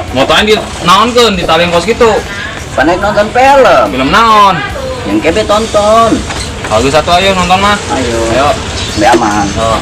Motoran di naon keun di tali kos gitu. Panek nonton film. Film naon? Yang kebe tonton. Bagus satu ayo nonton mah. Ayo. Ayo. Be aman. Oh.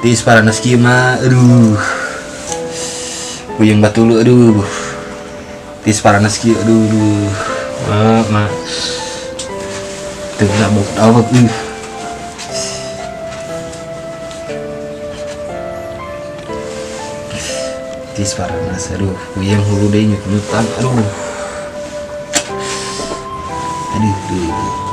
Tis paranas kieu mah, aduh. Puyeng batulu, aduh. Tis paranas kieu, aduh. Mak. Teu nabok awak Tis paranas, aduh. Puyeng hulu deui nyut-nyutan, aduh. Aduh.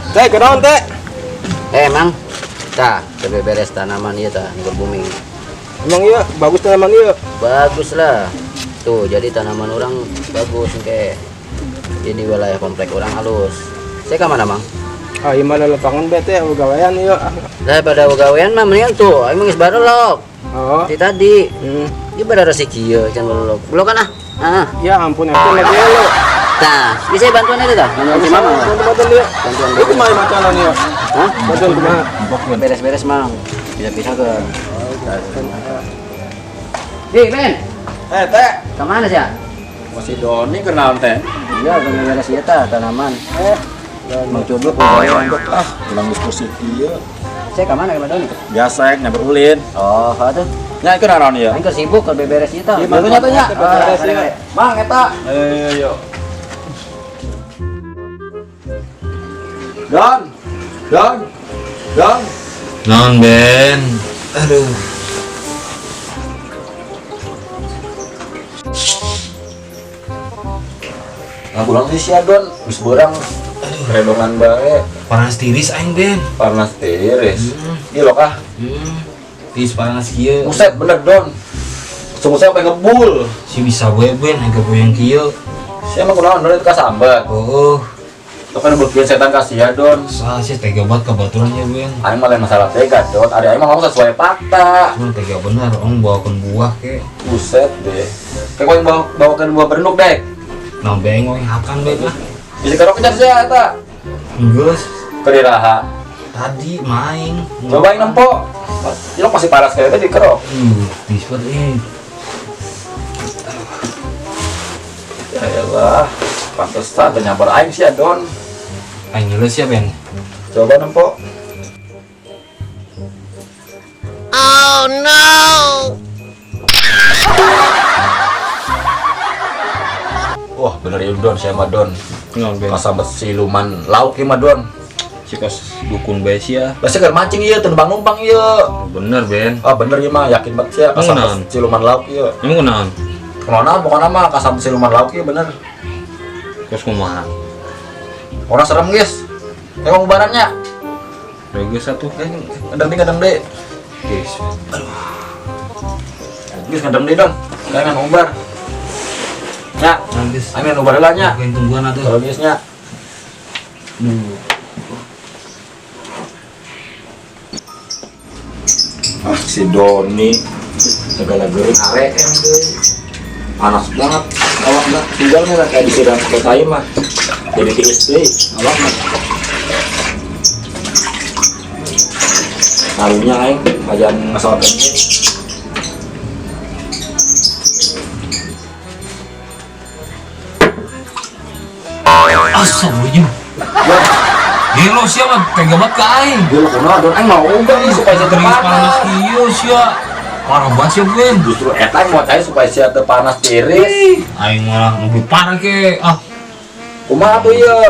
Teh, kenaon teh? Mang. Tah, kebe beres tanaman ieu tah berbumi. Emang iya bagus tanaman iya. Bagus lah. Tuh, jadi tanaman orang bagus kayak ini wilayah komplek orang halus. Saya ke mana, Mang? Ah, ieu mah lapangan bete gawean ieu. Lah pada gawean mah mendingan tuh, aing geus barelok. Oh. Di tadi. Ieu pada rezeki ieu can barelok. Belok kan ah. Ah. Ya ampun, aku lagi elo. Tah, bisa bantuan itu tah? Bantuan si Mama. Bantuan dia. Bantuan Itu mah macanan ieu. Hah? Bantuan kumaha? Beres-beres, Mang. Bisa-bisa ke. Ben. Teh. Kemana sih ya? Masih Doni kenaon teh? Iya, beres ieu tah tanaman. Mau coba Ulang diskusi ieu. saya ke mana ke Madoni? Biasa nyamper ulin. Oh, atuh. Nya ieu naon ieu? Aing keur sibuk keur beberes ieu tah. Iya, Mang. Nya. Beberes ieu. Mang eta. Ayo. Don. Non Ben. Aduh. Pulang sih si Adon, bis borang redongan bae, Panas tiris aing Ben. panas tiris. Iya loh kah? Tis panas kieu. Buset bener Don. Sungguh sampai ngebul. Si bisa we Ben aya boyang kieu. Si emang kunaon Don itu kasambat. Oh, Itu kan buat setan kasih ya Don. salah sih tega banget kebetulan ya Ben. Aing mah lain masalah tega Don. Ada aing mah ngomong sesuai fakta. Cuma tega bener, om bawakan buah ke. Buset deh. Kayak kau yang bawakan buah berenuk dek. Nah bengong akan Ben lah. Bisa karo kejar sih eta. Enggak, Keriraha. tadi main. Cobain nempo. Ini pasti panas kayak tadi kerok. Tis banget Ya elah. Pantesan ternyamper aing sih Don. aing ngeles ya Ben. Coba nempo. Oh no! Wah bener ya Don, saya mah Don. Non Ben. Kasambet siluman lauk ya mah Don. Cikas dukun bae sia. Biasa kan mancing iya, terbang numpang iya. Bener Ben. Ah bener ya mah, yakin banget sih ya Naon? kasambet siluman lauk iya. Emang kunaon? Kemana? Bukan nama kasambet siluman lauk iya bener. Kos kumaha? Orang serem guys. Emang ubarannya. Reges satu. Kadang deh. Guys. Geus ngadem deui Don. Kayak ngombar. Nya, Nangis. ame ngombar heula nya. Yang tungguan atuh. Kalau geus nya. Si Doni segala gering are panas banget awakna tinggalnya kayak disiram protein mah jadi tiis deui awakna halunya aing kajian ngesot Astagfirullahaladzim. Gelo siapa tega banget ka aing. dia lo kuno don aing mau udah nih supaya saya Terus panas terpanas kieu sia. Parah banget sia Ben. justru eta aing mau cai supaya saya terpanas tiris Aing malah lebih parah ke. kumaha tuh ieu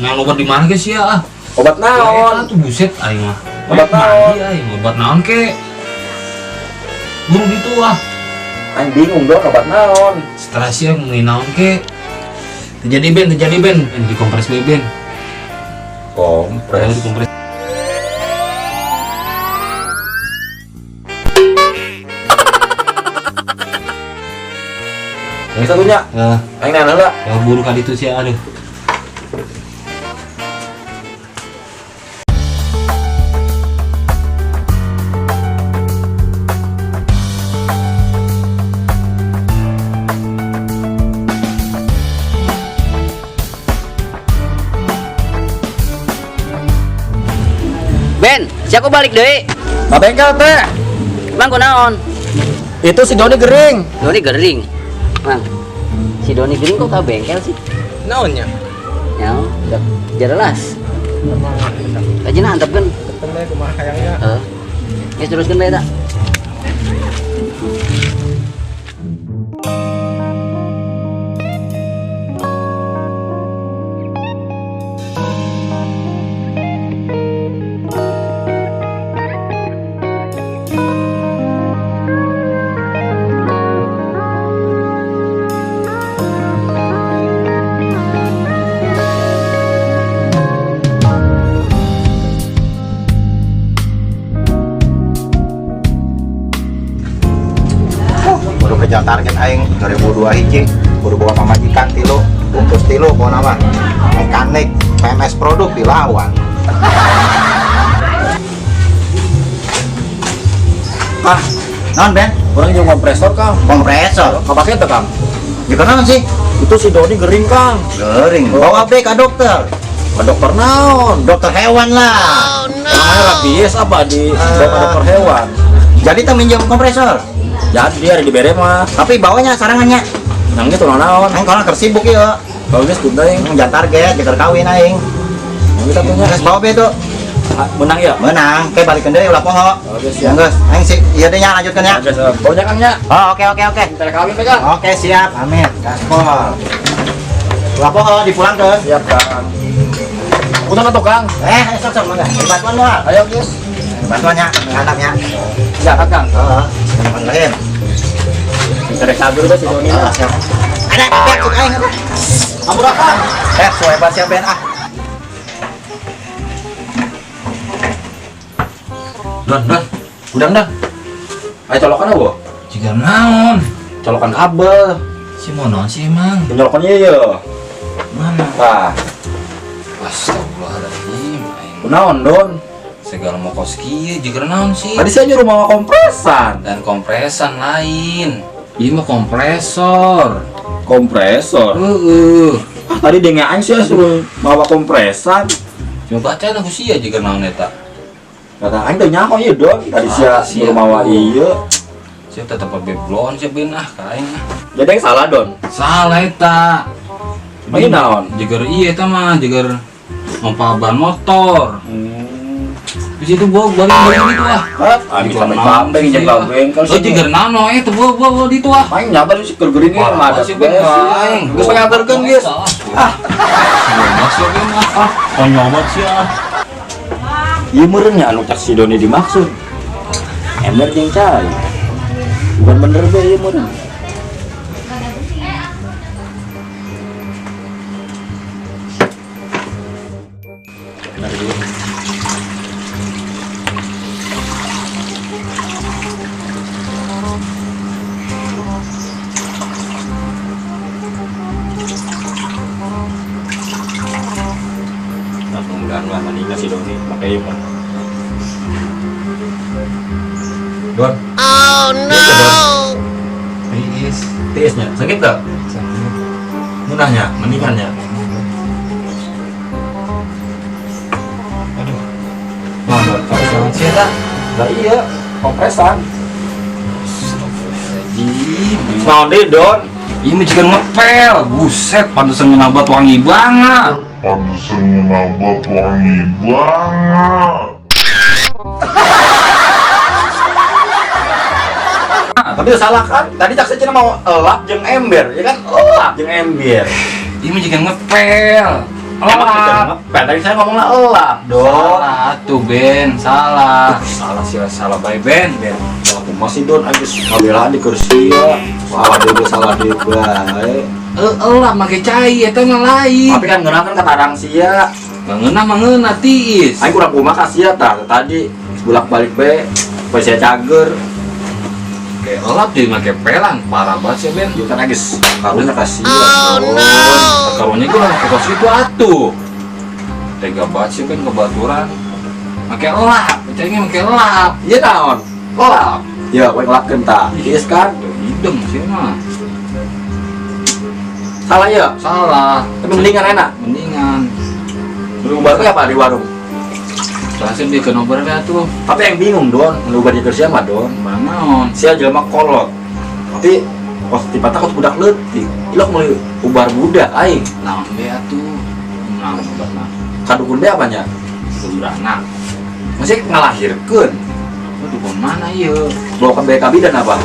Nang obat di mana ke sia obat naon Tuh buset aing mah. Obat naon? Aing obat naon ke? Buru gitu aing bingung dong obat naon Setelah sia ngomongin naon ke? Terjadi Ben. Dikompres we Ben. kompres Dikompres. yang satunya Ya, aing nana lah buru kali itu sia aduh. Ben, siapa balik deui? Pak bengkel teh Bang kunaon? itu si Doni gering Doni gering. Bang. Si Doni gering kok ka bengkel sih? Naonnya? Ya, jelas. Kajina antepkeun. Ketemu kumaha hayangnya. Heeh. Geus teruskeun bae eta. Kudu kejar target aing 2002 hiji kudu bawa pamajikan tilu bungkus tilu bawa nama mekanik PMS produk dilawan ah non Ben orang yang kompresor kang kompresor kepake teh kang juga naon sih itu si Doni gering kang gering bawa ke dokter ke dokter naon dokter hewan lah namanya rabies apa di dokter hewan jadi kita minjem kompresor jadi ada di bere mah tapi bawanya sarangannya yang itu naon aing kalau tersibuk ya kalau geus kunteng jangan target jangan kawin aing yang kita punya geus bawa be tuh menang ya menang kayak balikin deui ulah poho geus ya geus aing sih ieu teh nya lanjutkeun ya geus pokoknya kang nya oh oke kita kawin pegang oke siap amin gaspol ulah poho dipulangkeun siap kang punten atuh kang sok mangga bantuan moal ayo geus bantuannya nganaknya siap kang heeh lain kita rek kabur bos si Doni mah siap ada pek cuk aing ampurakan suwe pas siap ben ah Don udang dah ayo colokan apa Jika naon? colokan kabel Si mau naon sih emang? colokan ieu ya Mana? tah Astagfirullahaladzim. Aing kunaon Don segala mau kos kieu jika naon sih? tadi saya nyuruh mawa kompresan Dan kompresan lain. Ini mah kompresor. kompresor tadi dia aing sih suruh mawa kompresan Coba baca aku sih ya jika naon eta. kata aing teh nyaho ieu Don tadi sia sia. suruh mawa ieu Saya tetap beblon sih ben kain. jadi yang salah Don Salah eta. ini naon Jika iya eta mah jika ngompa ban motor. Di situ gua balik gitu ah. Ami sampai kambing jeung kambing kan Oh jika nano eta gua di itu ah. main nyabar sih kergerin ini mah ada sih ben aing. geus pangaturkeun geus Masuk ben ah. Konyol banget sih ah. ieu meureun nya anu cak si Doni dimaksud ember jeung cai bukan bener be ieu meureun Ini si Doni pakai mah. Don. Oh no! TS-nya sakit gak? Munahnya, mendingannya. Mana pasang sih tak? Lah iya, kompresan. Ih, Naon deh, Don? ini juga ngepel. Buset, pantesan ngenabat wangi banget. Tapi salah kan? Tadi cak saya mau elap jeung ember, ya kan? Elap jeung ember. Ini juga ngepel. Emang kita Elap. ngepel, tadi saya ngomongnya elap, Don. Salah tuh Ben, salah. Salah bae Ben. Aku masih Don, habis ngabela di kursi ya. Salah deh, bae. Elap make cai eta mah lain. Tapi kan ngeunah kan katarang sia. Mangena tiis. Aing kurang kumaha ka sia tah tadi bolak-balik bae. Poe saya cager. Kayak elap jadi make pelan, parah banget sih Ben. Ieu kan geus karunya ka sia. Oh no! Karunya gue make kos itu atuh. Tega banget sih Ben kebaturan. Make elap, cainya make elap. Ieu naon? Elap. Ya, we ngelapkeun tah. Geus kan? Hidung sih mah. Salah ya. Salah. Tapi mendingan enak. Mendingan. Lu ubah apa di warung? Langsung dia ke nomor tuh. Tapi yang bingung Don, lu ubah di kerja mah Don. Naon? Sia jelema kolot. Tapi pas tiba takut budak leutik. Ilok mulai ubar budak aing. Naon be atuh? Naon obatna? Kadukun be apanya? Beranak. Masih ngalahirkeun. Aduh, kemana ieu? Bawa ke BKB dan apa?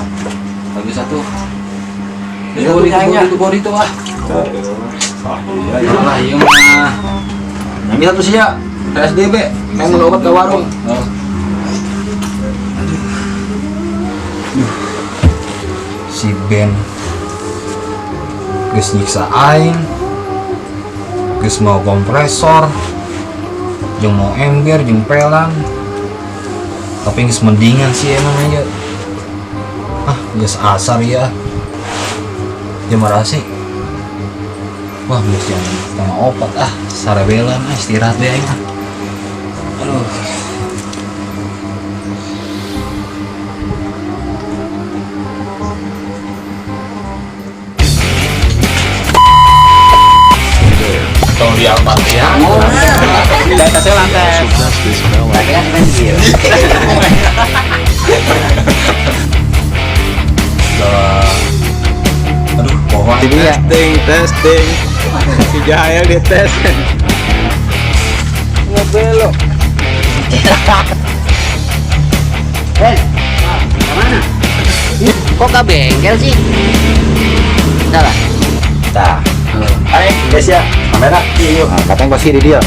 Lagi satu. Ya, Itu body tuh ah. Salah Salah ieu mah. Yang satu sia PSDB, main obat ke warung. Si Ben geus nyiksa aing, geus mau kompresor, jeung mau ember, jeung pelan. Tapi geus mendingan sih emang aja. Geus asar ya. Jam sih. Wah, geus yang tengah opat sarebelan istirahat deh aing. Aduh. Tolong di Alphard ya. Data saya lantai. Tapi kan banjir. Aduh, pohon. Testing. Si Jahil dites. Ngebelok. Kemana? Kok gak bengkel sih? Udah lah. Tah. Ayo, guys ya. Kamera, yuk. Nah, katanya pasti di dia.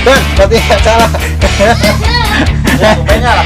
Tuh, berarti salah. Ya, supaya lah.